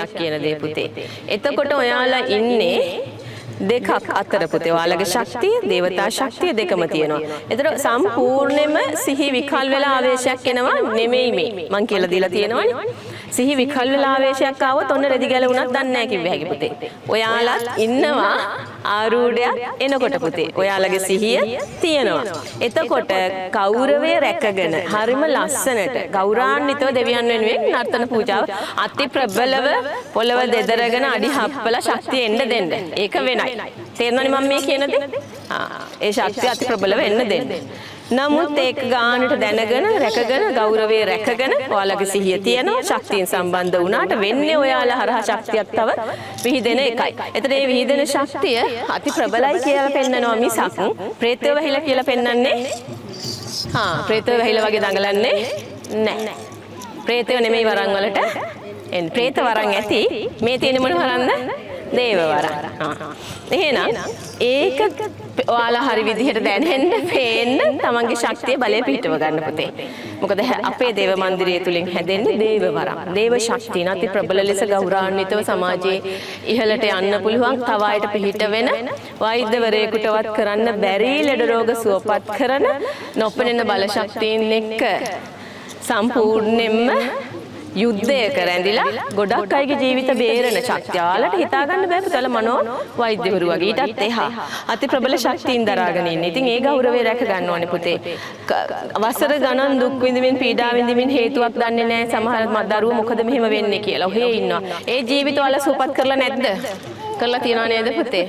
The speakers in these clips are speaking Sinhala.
ප්‍රදේශයක් කියන දේ පුතේ. එතකොට ඔයාලා ඉන්නේ දෙකක් අතර පුතේ. ඔයාලගේ ශක්තිය, දේවතා ශක්තිය දෙකම තියෙනවා. ඒතර සම්පූර්ණයෙන්ම සිහි විකල් වෙලා ආවේශයක් එනවා නෙමෙයි මේ. මං කියලා දීලා තියෙනවනේ. සිහි විකල් වෙලා ආවේශයක් ආවොත් ඔන්න රෙදි ගැලුණත් දන්නේ නැහැ කිව්ව හැකි පුතේ. ඔයාලත් ඉන්නවා ආරූඪයක් එනකොට පුතේ. ඔයාලගේ සිහිය තියෙනවා. එතකොට ගෞරවය රැකගෙන හරිම ලස්සනට ගෞරවාන්විතව දෙවියන් වෙනුවෙන් නර්තන පූජාව අති ප්‍රබලව පොළව දෙදරගෙන අඩි හප්පලා ශක්තිය එන්න දෙන්න. ඒක වෙනයි. තේරෙනවනේ මම මේ කියන දේ? ඒ ශක්තිය අති ප්‍රබලව එන්න දෙන්න. නමුත් ඒක ගානට දැනගෙන රැකගෙන ගෞරවය රැකගෙන ඔයාලගේ සිහිය තියෙනවා ශක්තියෙන් සම්බන්ධ වුණාට වෙන්නේ ඔයාලා හරහා ශක්තියක් තව විහිදෙන එකයි. එතන මේ විහිදෙන ශක්තිය අති ප්‍රබලයි කියලා පෙන්නනවා මිසක් ප්‍රේතව වැහිලා කියලා පෙන්නන්නේ ප්‍රේතව වැහිලා වගේ දඟලන්නේ නැහැ. ප්‍රේතව නෙමෙයි වරන් වලට එන්නේ. ප්‍රේත වරන් ඇති. මේ තියෙන මොන වරන්ද? දේව වරන්. එහෙනම් ඒක ඔයාලා හරි විදිහට දැනෙන්න, පේන්න තමන්ගේ ශක්තිය බලය පිහිටව ගන්න පුතේ. මොකද අපේ දේව මන්දිරය තුලින් හැදෙන්නේ දේව වරම්. දේව ශක්තිය නැති ප්‍රබල ලෙස ගෞරවාන්විතව සමාජයේ ඉහළට යන්න පුළුවන් තව අයට පිහිට වෙන වෛද්‍යවරයෙකුටවත් කරන්න බැරි ලෙඩ රෝග සුවපත් කරන නොපෙනෙන බල ශක්තියින් එක්ක සම්පූර්ණයෙන්ම යුද්ධයක රැඳිලා ගොඩක් අයගේ ජීවිත බේරන ශක්තිය. ඔයාලට හිතා ගන්න බෑ පුතල මනෝ වෛද්‍යවරු වගේ ඊටත් එහා අති ප්‍රබල ශක්තියින් දරාගෙන ඉන්නේ. ඉතින් ඒ ගෞරවය රැක ගන්න ඕනේ පුතේ. වසර ගණන් දුක් විඳින්න පීඩා විඳින්න හේතුවක් දන්නේ නැහැ සමහර දරුවෝ මොකද මෙහෙම වෙන්නේ කියලා. ඔහේ ඉන්නවා. ඒ ජීවිත ඔයාලා සුවපත් කරලා නැද්ද? කරලා තියනවා නේද පුතේ?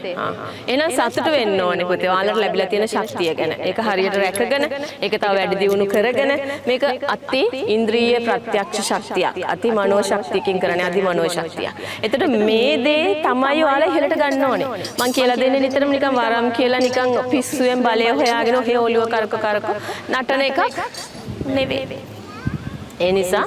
එහෙනම් සතුටු වෙන්න ඕනේ පුතේ. ඔයාලට ලැබිලා තියෙන ශක්තිය ගැන. ඒක හරියට රැකගෙන ඒක තව වැඩි දියුණු කරගෙන මේක අති ඉන්ද්‍රිය ප්‍රත්‍යක්ෂ ශක්තියක්. අති මනෝ ශක්තියකින් කරන්නේ අධි මනෝ ශක්තිය. එතකොට මේ දේ තමයි ඔයාලා ඉහෙලට ගන්න ඕනේ. මං කියලා දෙන්නේ නිතරම නිකන් වරම් කියලා නිකන් පිස්සුවෙන් බලය හොයාගෙන ඔහේ ඔළුව කරක නටන එකක් නෙවෙයි. ඒ නිසා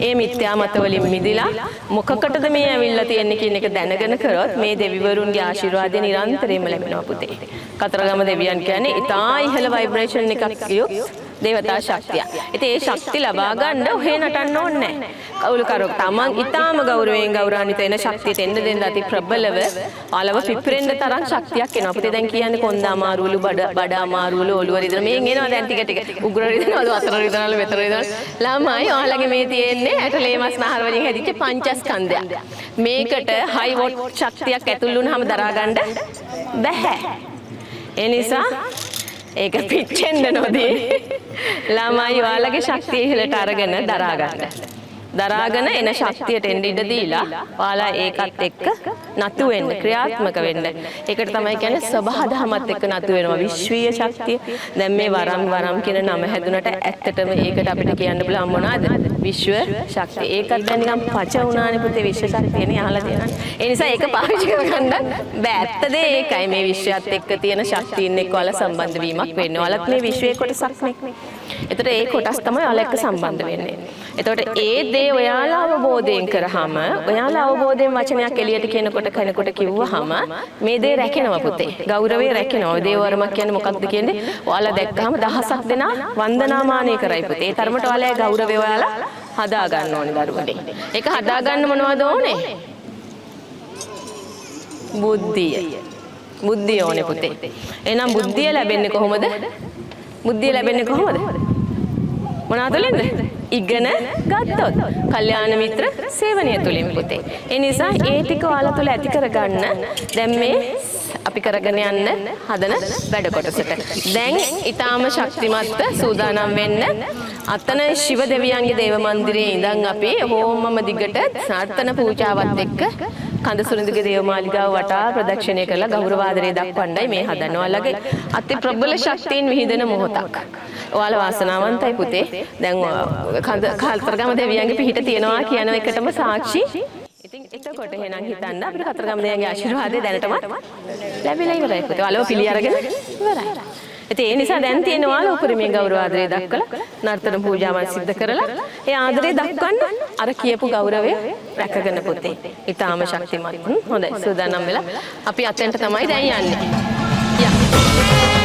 ඒ මිත්‍යා මත වලින් මිදිලා මොකකටද මේ ඇවිල්ලා තියෙන්නේ කියන එක දැනගෙන කරොත් මේ දෙවිවරුන්ගේ ආශිර්වාදය නිරන්තරයෙන්ම ලැබෙනවා පුතේ. කතරගම දෙවියන් කියන්නේ ඉතා ඉහළ ভাইබ්‍රේෂන් එකක් යුක්ත දේවතා ශක්තිය. ඉතින් ඒ ශක්තිය ලබා ගන්න ඔහේ නටන්න ඕනේ නැහැ. කවුරු කරොක් තමන් ඊටාම ගෞරවයෙන් ගෞරවාන්විත වෙන ශක්තියට එන්න දෙන්න අති ප්‍රබලව ආලව පිපිරෙන්න තරම් ශක්තියක් එනවා. අපිට දැන් කියන්නේ කොන්ද අමාරුවලු බඩ අමාරුවලු ඔළුව රිදෙන මේන් එනවා දැන් ටික උග්‍ර රිදෙනවලු අතර රිදෙනවලු මෙතන රිදෙනවලු ළමයි ඔයාලගේ මේ තියෙන්නේ ඇටලේ මස් නහර වලින් හැදිච්ච පංචස්කන්ධය. මේකට හයි වොට් ශක්තියක් ඇතුල් වුණාම දරා ගන්න බැහැ. ඒ නිසා ඒක පිච්චෙන්න නොදී ළමයි ඔයාලගේ ශක්තිය ඉහළට අරගෙන දරාගෙන එන ශක්තියට එන්න ඉඩ දීලා ඔයාලා ඒකත් එක්ක නතු වෙන්න ක්‍රියාත්මක වෙන්න. ඒකට තමයි කියන්නේ සබහාදහමත් එක්ක නතු වෙනවා විශ්වීය ශක්තිය. දැන් මේ වරම් කියන නම හැදුනට ඇත්තටම ඒකට අපිට කියන්න පුළුවන් මොනවද? විශ්ව ශක්තිය. ඒකත් දැන් නිකන් පච වුණානේ පුතේ විශ්ව ශක්තියනේ අහලා තියෙනවා. ඒ නිසා ඒක පාවිච්චි කරගන්න බෑ. ඇත්ත දේ ඒකයි මේ විශ්වයත් එක්ක තියෙන ශක්තියින් එක්ක ඔයාලා සම්බන්ධ වීමක් වෙන්නේ. ඔයාලත් මේ විශ්වයේ කොටසක් නේ. එතකොට ඒ කොටස් තමයි ඔයාලා එක්ක සම්බන්ධ වෙන්නේ. එතකොට ඒ දේ ඔයාලා අවබෝධයෙන් කරාම ඔයාලා අවබෝධයෙන් වචනයක් එළියට කෙනෙකුට කිව්වහම මේ දේ රැකෙනවා පුතේ. ගෞරවය රැකෙනවා. ඔය දේවවරමක් කියන්නේ මොකක්ද කියන්නේ? ඔයාලා දැක්කහම දහසක් දෙනා වන්දනාමානය කරයි පුතේ. ඒ තරමට ඔයාලගේ ගෞරවය ඔයාලා හදා ගන්න ඕනේ දරුවනේ. ඒක හදා ගන්න මොනවද ඕනේ? බුද්ධිය ඕනේ පුතේ. එහෙනම් බුද්ධිය ලැබෙන්නේ කොහොමද? මොනවා තුළින්ද? ඉගෙන ගත්තොත්. කල්යාණ මිත්‍ර සේවනය තුළින් පුතේ. ඒ නිසා ඒ ටික ඔයාලා තුළ ඇති කරගන්න දැන් මේ අපි කරගෙන යන්න හදන වැඩ කොටසට. දැන් ඊටාම ශක්තිමත් සූදානම් වෙන්න. අතන ශිව දෙවියන්ගේ දේව මන්දිරයේ ඉඳන් අපි හෝමම දිගට නර්තන පූජාවත් එක්ක කඳ සුරිඳුගේ දේව මාලිගාව වටා ප්‍රදක්ෂිණය කරලා ගෞරව ආදරය දක්වන්නයි මේ හදනවා. ඔයාලගේ අති ප්‍රබල ශක්තියින් විහිදෙන මොහොතක්. ඔයාලා වාසනාවන්තයි පුතේ. දැන් කතරගම දෙවියන්ගේ පිහිට තියනවා කියන එකටම සාක්ෂි. ඉතින් එතකොට එහෙනම් හිතන්න අපිට කතරගම දෙවියන්ගේ ආශිර්වාදය දැනටමත් ලැබිලා ඉවරයි පුතේ. ඔයාලව පිළි අරගෙන ඉවරයි. ඉතින් ඒ නිසා දැන් තියෙන ඔයාලා උපරිමයෙන් ගෞරව ආදරය දක්වලා නර්තන පූජාවන් සිද්ධ කරලා ඒ ආදරය දක්වන්න අර කියපු ගෞරවය රැකගෙන පුතේ. ඊටාම ශක්තිමත්. හොඳයි සූදානම් වෙලා අපි අතෙන්ට තමයි දැන් යන්නේ. යා